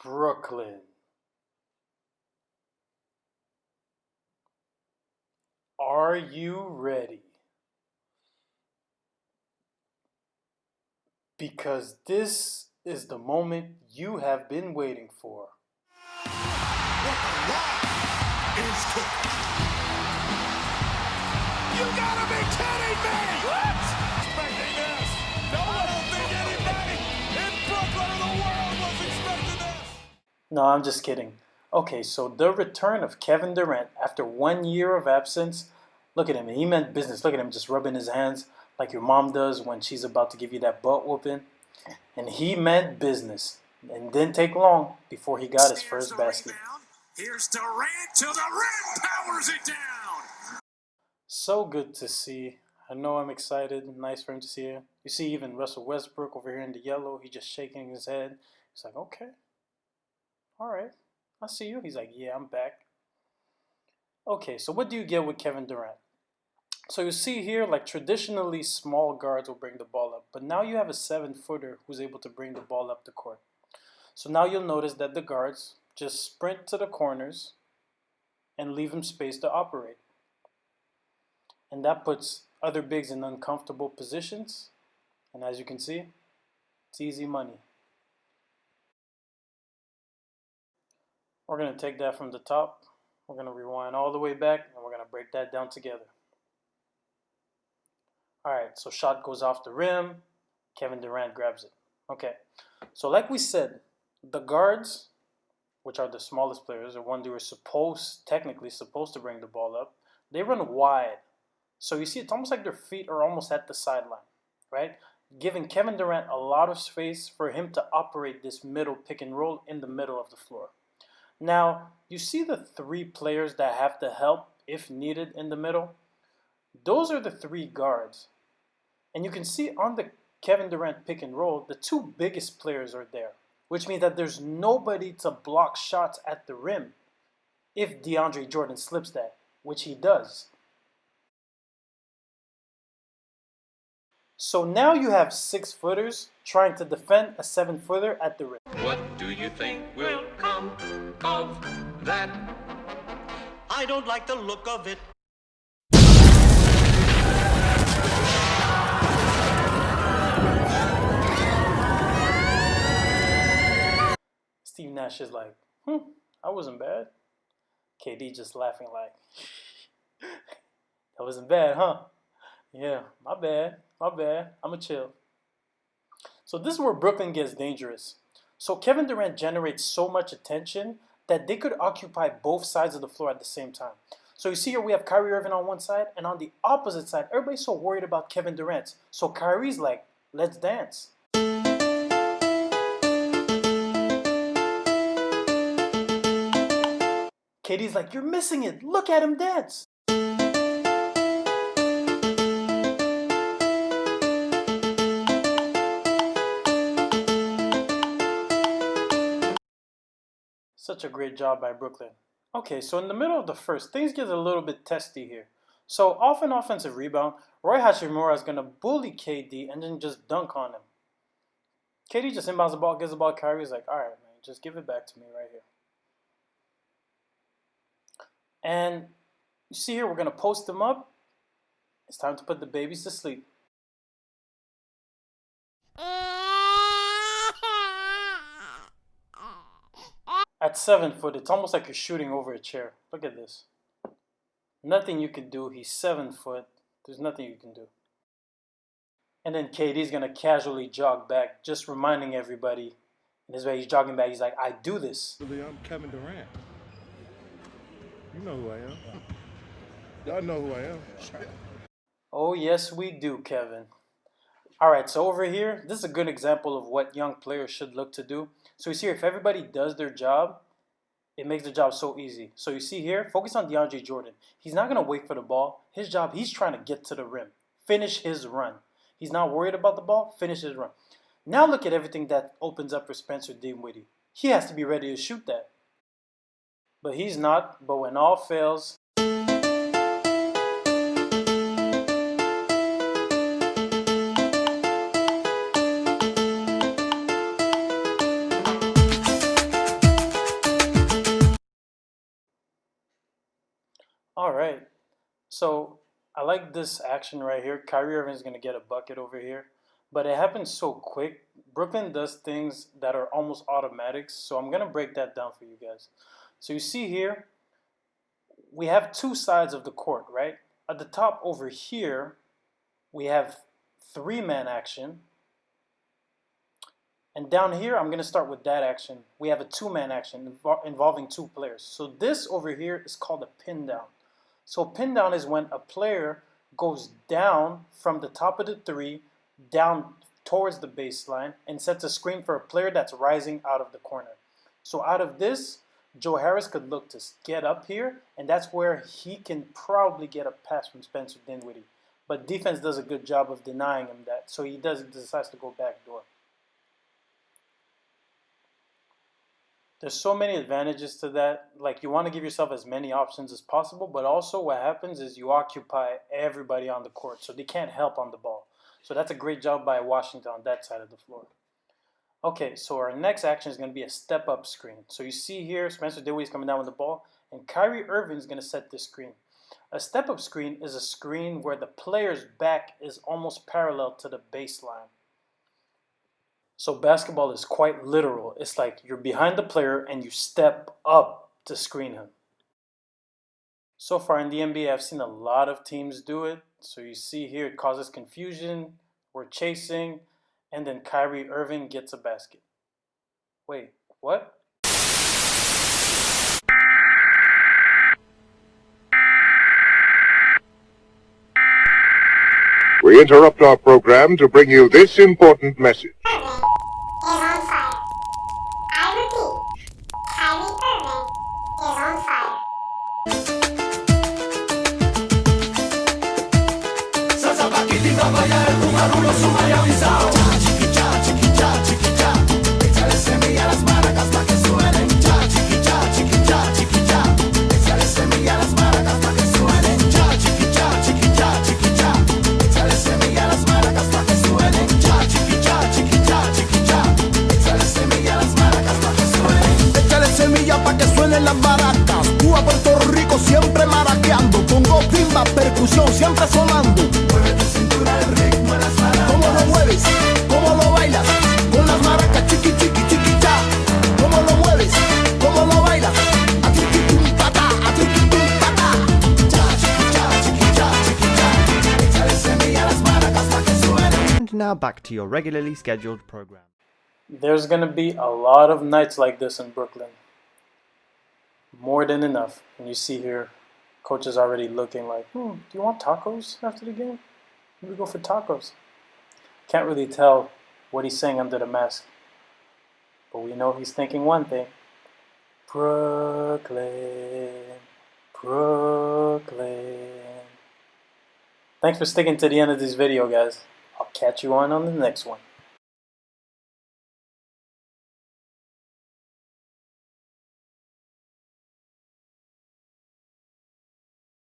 Brooklyn, are you ready? Because this is the moment you have been waiting for. What the rock is cooking. You gotta be kidding me! What? Expecting this. No, I don't think anybody in Brooklyn or the world was expecting this. No, I'm just kidding. Okay, so the return of Kevin Durant after 1 year of absence. Look at him. He meant business. Look at him just rubbing his hands like your mom does when she's about to give you that butt whooping. And he meant business. And didn't take long before he got his first basket. Here's Durant to the rim, powers it down. So good to see. I know I'm excited. Nice for him to see you. You see even Russell Westbrook over here in the yellow. He's just shaking his head. He's like, okay. All right. I see you. He's like, yeah, I'm back. Okay, so what do you get with Kevin Durant? So you see here, like traditionally small guards will bring the ball up. But now you have a 7-footer who's able to bring the ball up the court. So now you'll notice that the guards just sprint to the corners and leave them space to operate. And that puts other bigs in uncomfortable positions. And as you can see, it's easy money. We're going to take that from the top. We're going to rewind all the way back, and we're going to break that down together. All right, so shot goes off the rim. Kevin Durant grabs it. Okay, so like we said, the guards, which are the smallest players, the ones who are technically supposed to bring the ball up, they run wide. So you see, it's almost like their feet are almost at the sideline, right? Giving Kevin Durant a lot of space for him to operate this middle pick and roll in the middle of the floor. Now, you see the 3 players that have to help if needed in the middle? Those are the 3 guards. And you can see on the Kevin Durant pick and roll, the 2 biggest players are there, which means that there's nobody to block shots at the rim if DeAndre Jordan slips that, which he does. So now you have 6-footers trying to defend a 7-footer at the rim. What do you think will come of that? I don't like the look of it. Steve Nash is like, I wasn't bad. KD just laughing like, that wasn't bad, huh? Yeah, my bad. I'ma chill. So this is where Brooklyn gets dangerous. So Kevin Durant generates so much attention that they could occupy both sides of the floor at the same time. So you see here we have Kyrie Irving on one side, and on the opposite side, everybody's so worried about Kevin Durant. So Kyrie's like, let's dance. KD's like, you're missing it. Look at him dance. Such a great job by Brooklyn. Okay, so in the middle of the first, things get a little bit testy here. So off an offensive rebound, Roy Hachimura is going to bully KD and then just dunk on him. KD just inbounds the ball, gives the ball to Kyrie. He's like, all right, man, just give it back to me right here. And you see here, we're going to post them up. It's time to put the babies to sleep. At 7 foot, it's almost like you're shooting over a chair. Look at this. Nothing you can do. He's 7 foot. There's nothing you can do. And then KD's going to casually jog back, just reminding everybody. In his way, he's jogging back. He's like, I do this. I'm Kevin Durant. You know who I am. Y'all know who I am. Oh, yes, we do, Kevin. All right, so over here, this is a good example of what young players should look to do. So you see here, if everybody does their job, it makes the job so easy. So you see here, focus on DeAndre Jordan. He's not going to wait for the ball. His job, he's trying to get to the rim. Finish his run. He's not worried about the ball. Finish his run. Now look at everything that opens up for Spencer Dinwiddie. He has to be ready to shoot that. But he's not. But when all fails, So I like this action right here. Kyrie Irving is going to get a bucket over here. But it happens so quick. Brooklyn does things that are almost automatics. So I'm going to break that down for you guys. So you see here, we have two sides of the court, right? At the top over here, we have three-man action. And down here, I'm going to start with that action. We have a two-man action involving two players. So this over here is called a pin down. So pin down is when a player goes down from the top of the three, down towards the baseline, and sets a screen for a player that's rising out of the corner. So out of this, Joe Harris could look to get up here, and that's where he can probably get a pass from Spencer Dinwiddie. But defense does a good job of denying him that, so he decides to go back door. There's so many advantages to that. Like, you want to give yourself as many options as possible, but also what happens is you occupy everybody on the court, so they can't help on the ball. So that's a great job by Washington on that side of the floor. Okay, so our next action is going to be a step-up screen. So you see here, Spencer Dinwiddie is coming down with the ball, and Kyrie Irving is going to set this screen. A step-up screen is a screen where the player's back is almost parallel to the baseline. So basketball is quite literal. It's like you're behind the player and you step up to screen him. So far in the NBA, I've seen a lot of teams do it. So you see here, it causes confusion. We're chasing, and then Kyrie Irving gets a basket. Wait, what? We interrupt our program to bring you this important message. Irving is on fire. I repeat, Kyrie Irving is on fire. Las maracas, Cuba, Puerto Rico siempre maraqueando, pongo timba, percusión siempre sonando. Mueve tu cintura al ritmo de las maracas. ¿Cómo lo mueves? ¿Cómo lo bailas? Con las maracas chiqui chiqui chiqui cha. ¿Cómo lo mueves? ¿Cómo lo bailas? A triqui tum patá, a triqui tum patá. Cha chiqui cha chiqui cha chiqui cha. Échale semilla a las maracas pa' que suenen. And now back to your regularly scheduled program. There's going to be a lot of nights like this in Brooklyn. More than enough. And you see here, coach is already looking like, do you want tacos after the game? Maybe go for tacos. Can't really tell what he's saying under the mask. But we know he's thinking one thing. Brooklyn, Brooklyn. Thanks for sticking to the end of this video, guys. I'll catch you on the next one.